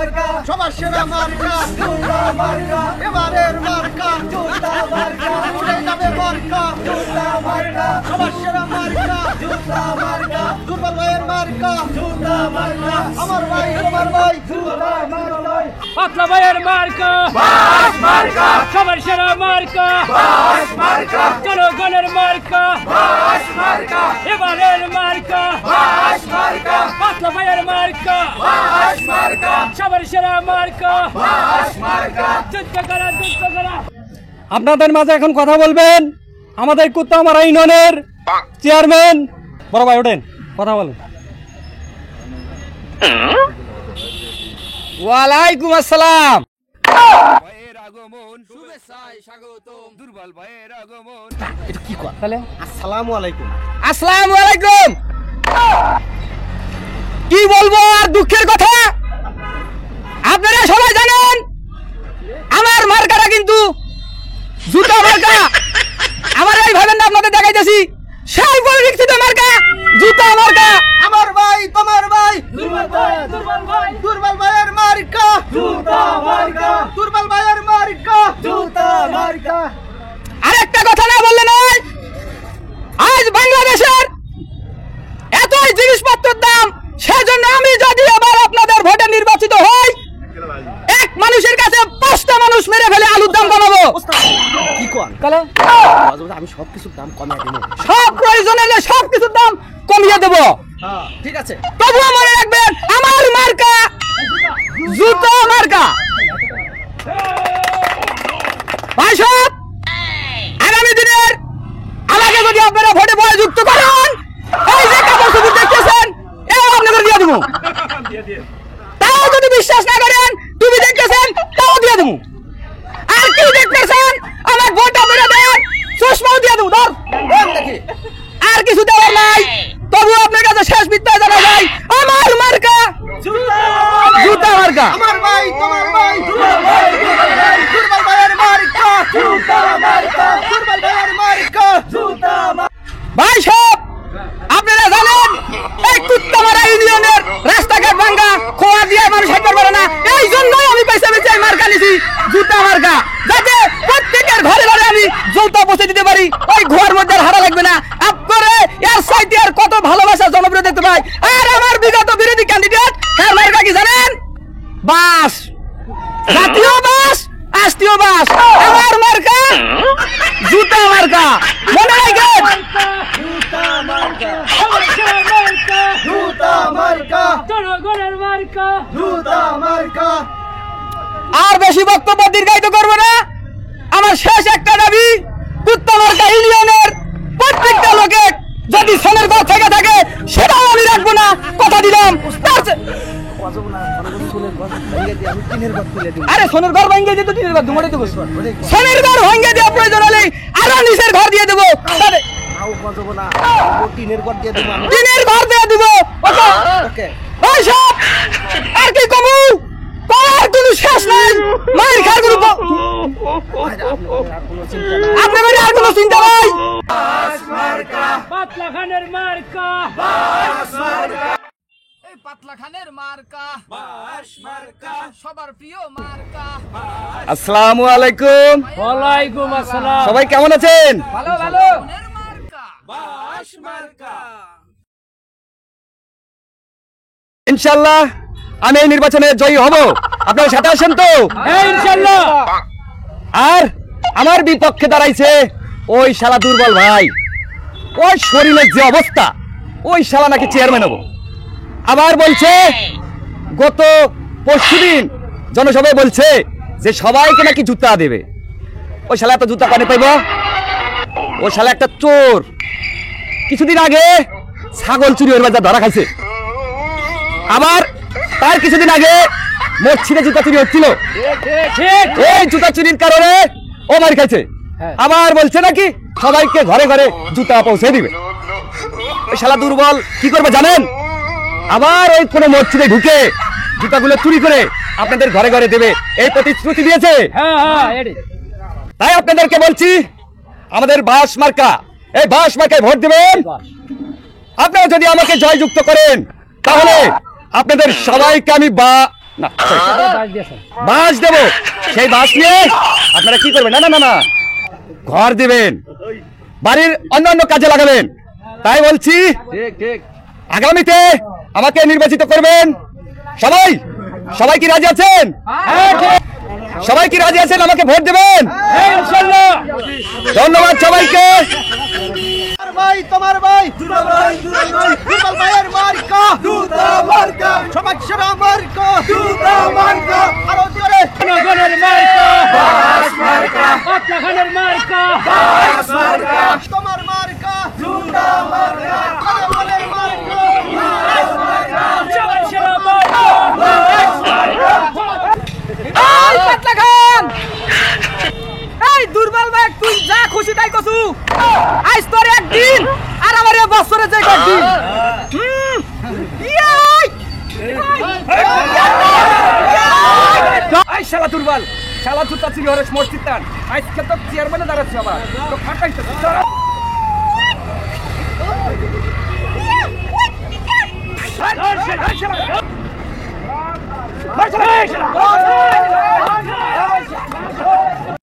মার্কা সবার সেরা মার্কা জুতা মার্কা এবারের মার্কা জুতা মার্কা উড়ে যাবে মার্কা জুতা মার্কা সবার সেরা মার্কা জুতা মার্কা দুর্বল ভাইয়ের মার্কা জুতা মার্কা আমার ভাই তোমার ভাই জুতা মার্কা পাতলা ভাইয়ের মার্কা বাস মার্কা সবার সেরা মার্কা বাস মার্কা জনগণের মার্কা বাস মার্কা এবারের মার্কা বাস মার্কা পাতলা ভাইয়ের মার্কা বাস মার্কা সবার সেরা মার্কা বাস মার্কা যুদ্ধ করা যুদ্ধ করা। আপনাদের মাঝে এখন কথা বলবেন আমাদের কুত্তামারা ইউনিয়নের চেয়ারম্যান। বড় ভাই ওঠেন, কথা বলেন। ওয়ালাইকুম আসসালাম। ভাইয়ের আগমন শুভেচ্ছায় স্বাগতম দুর্বল ভাইয়ের আগমন। এটা কি কর তাহলে আসসালামু আলাইকুম আসসালামু আলাইকুম। কি বলবো আর দুঃখের কথা, আপনারা সবাই জানেন আমার মার্কাটা কিন্তু জুতা মার্কা। আমার এই ভাবেন না, আপনাদের দেখাইতেছি সেই পরিচিত মার্কা জুতা মার্কা। আমার ভাই তোমার ভাই দুর্বল ভাই দুর্বল ভাইয়ের মার্কা জুতা মার্কা দুর্বল ভাইয়ের মার্কা জুতা মার্কা আরেকটা কথা না বললে নয়, আজ বাংলাদেশের এতই জিনিসপত্রের দাম, সেজন্য আমি যদি আবার আপনাদের ভোটে নির্বাচিত হই, এক মানুষের কাছে 5টা মানুষ মেরে ফেলে আলুর দাম কমাবো। কি কর তাহলে আমি সবকিছুর দাম কমিয়ে দেবো। সব প্রয়োজন হলে সবকিছুর দাম কমিয়ে দেবো। ঠিক আছে তবুও মনে রাখবেন আমার মার্কা জুতো মার্কা। ভাই সব আগামী দিনের আমাকে যদি আপনারা ভোটে বয়যুক্ত করেন, এই যে কাপড় চোপড় দেখতেছেন এও আপনাদের দিয়ে দেবো। তাও যদি বিশ্বাস না করেন, তুমি দেখতেছেন তাও দিয়ে দেবো। আর কি দেখতেছেন, আমার ভোট আপনারা দেন, চশমাও দিয়ে দেবো। ধর দেখি আর কিছু দেওয়ার নাই। তবু আপনার কাছে শেষ বিদ্যায় জানা যায় আমার মার্কা জুতা মার্কা। আমার ভাই তোমার ভাই দুর্বল ভাইয়ের মার্কা জুতা মার্কা দুর্বল ভাইয়ের মার্কা জুতা ভাই সব আপনারা জানেন এই কুত্তামারা ইউনিয়নের রাস্তাঘাট ভাঙ্গা, খোয়া দিয়ে মানুষ হাঁটতে পারে না। এই জন্যই আমি পয়সা বেঁচে এই মার্কা নিছি জুতা মার্কা, যাতে প্রত্যেকের ঘরে ঘরে আমি জুতা পৌঁছে দিতে পারি, ওই ঘর মধ্যে আর হারা লাগবে না। আপনারে এর সাইতে আর কত ভালোবাসা জনপ্রিয় দেখতে পাই। আর আমার বিগত বিরোধী ক্যান্ডিডেট এর মার্কা কি জানেন? বাস, জাতীয় বাস, রাষ্ট্রীয় বাস। আমার মার্কা জুতা মার্কা, মনে রাখবেন। জুতা মার্কা সবার সেরা মার্কা জুতা মার্কা জনগণের মার্কা। জুতা মার্কা আর বেশি বক্তব্য দীর্ঘায়িত করব না। আমার শেষ একটা দাবি, কুত্তামার্কা ইউনিয়নের প্রত্যেকটা লোকে যদি সোনের ঘর থেকে থাকে সেটাও আমি রাখবো না, কথা দিলাম। আমি টিনের ঘর তুলে দিব আরে সোনের ঘর ভেঙে দিয়ে তো টিনের ঘর দুমারে দেবো। সোনের ঘর ভেঙে দেওয়া প্রয়োজন হলে আরো নিচের ঘর দিয়ে দেবো, তাও বাজবো না ও টিনের ঘর দিয়ে দেবো আমি। টিনের ঘর দিয়ে দিব। ওকে ওই সব আর কি কমু, আর কোনো শেষ নাই। মায়ের খার কোনো আপনার আর কোনো চিন্তা নাই। পাতলা খানের মার্কা এই পাতলা খানের মার্কা বাস মার্কা সবার প্রিয় মার্কা। আসসালামু আলাইকুম। ওয়ালাইকুম আসসালাম। সবাই কেমন আছেন? ভালো ভালো। খানের মার্কা বাস মার্কা। ইনশাআল্লাহ আমি এই নির্বাচনে জয়ী হব। আপনারা সাথে আছেন তো? হ্যাঁ ইনশাআল্লাহ। আর আমার বিপক্ষে দাঁড়াইছে ওই শালা দুর্বল ভাই। ওই শরীরের যে অবস্থা, ওই শালা নাকি চেয়ারম্যান হবো। আবার বলছে গত পরশুদিন জনসভায় বলছে যে সবাইকে নাকি জুতা দেবে। ওই শালা তো জুতা কানে পাইব? ওই শালা একটা চোর। কিছুদিন আগে ছাগল চুরি ওর বাজার ধরা খাইছে। আবার তার কিছুদিন আগে মসজিদে জুতা চুরি হচ্ছিল, এই জুতা চুরির কারণে ও মার খাইছে। আবার বলছে নাকি সবাইকে ঘরে ঘরে জুতা পৌঁছে দিবে। ওই শালা দুর্বল কি করবে জানেন? আবার ওই কোনো মসজিদে ঢুকে জুতাগুলো চুরি করে আপনাদের ঘরে ঘরে দেবে, এই প্রতিশ্রুতি দিয়েছে। হ্যাঁ হ্যাঁ এডি তাই আপনাদেরকে বলছি, আমাদের বাস মার্কা, এই বাস মার্কায় ভোট দেবেন। আপনারা যদি আমাকে জয়যুক্ত করেন তাহলে আপনাদের সবাইকে আমি না বাস দিয়েছেন। বাস দেবো, সেই বাস নিয়ে আপনারা কি করবেন? না না না না, ঘর দিবেন, বাড়ির অন্যান্য কাজে লাগাবেন। তাই বলছি আগামীতে আমাকে নির্বাচিত করবেন। সবাই সবাই কি রাজি আছেন? সবাই কি রাজি আছেন আমাকে ভোট দেবেন? ইনশাল্লাহ। ধন্যবাদ সবাইকে। আর ভাই তোমার ভাই দুর্বল ভাইয়ের মার্কা জুতা মার্কা, সমাজ সেরা মার্কা জুতা মার্কা, আরো জোরে জনগণের মার্কা বাস মার্কা, আপনাখানের মার্কা বাস মার্কা, তোমার মার্কা জুতা মার্কা, জনগণের মার্কা বাস মার্কা। সবার সেরা মার্কা বাস মার্কা। এই পাতলা খান, এই দুর্বল ভাই, তুই যা খুশি তাই কসু। আজ তোর একদিন আর আমার এই বছরে যে একদিন। ইয়াই! এই শালা দুর্বল, শালা জুতা চিরি হরেশ মসজিদার, আজকে তো চেয়ারম্যানে দাঁড়াচ্ছে আবার তো ফাটাইতে এই শালা।